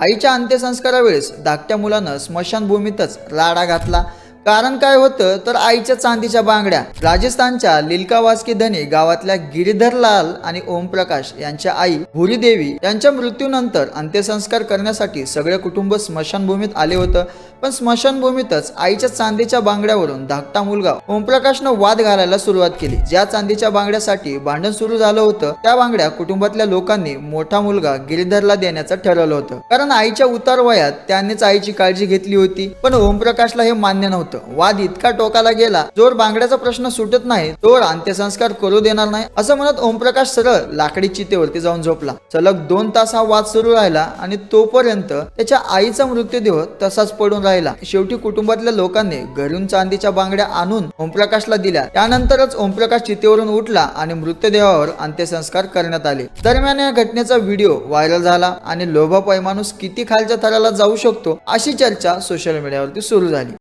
आईच्या अंत्यसंस्कारावेळेस धाकट्या मुलानं स्मशानभूमीतच राडा घातला। कारण काय होतं तर आईच्या चांदीच्या बांगड्या। राजस्थानच्या लिलकावासकी धनी गावातल्या गिरीधर लाल आणि ओमप्रकाश यांच्या आई भूरी देवी यांच्या मृत्यूनंतर अंत्यसंस्कार करण्यासाठी सगळे कुटुंब स्मशानभूमीत आले होतं। पण स्मशानभूमीतच आईच्या चांदीच्या बांगड्यावरून धाकटा मुलगा ओमप्रकाशनं वाद घालायला सुरुवात केली। ज्या चांदीच्या बांगड्यासाठी भांडण सुरू झालं होतं त्या बांगड्या कुटुंबातल्या लोकांनी मोठा मुलगा गिरीधरला देण्याचं ठरवलं होतं, कारण आईच्या उतार वयात त्यांनीच आईची काळजी घेतली होती। पण ओमप्रकाशला हे मान्य नव्हतं। वाद इतका टोकाला गेला, जोर बांगड्याचा प्रश्न सुटत नाही तोवर अंत्यसंस्कार करू देणार नाही असं म्हणत ओमप्रकाश सरळ लाकडी चितेवरती जाऊन झोपला। सलग 2 तास हा वाद सुरू राहिला आणि तोपर्यंत त्याच्या आईचा मृतदेह तसाच पडून राहिला। शेवटी कुटुंबातल्या लोकांनी घरून चांदीच्या बांगड्या आणून ओमप्रकाशला दिल्या। त्यानंतरच ओमप्रकाश चितेवरून उठला आणि मृतदेहावर अंत्यसंस्कार करण्यात आले। दरम्यान या घटनेचा व्हिडिओ व्हायरल झाला आणि लोभापायी माणूस किती खालच्या थराला जाऊ शकतो अशी चर्चा सोशल मीडियावरती सुरू झाली।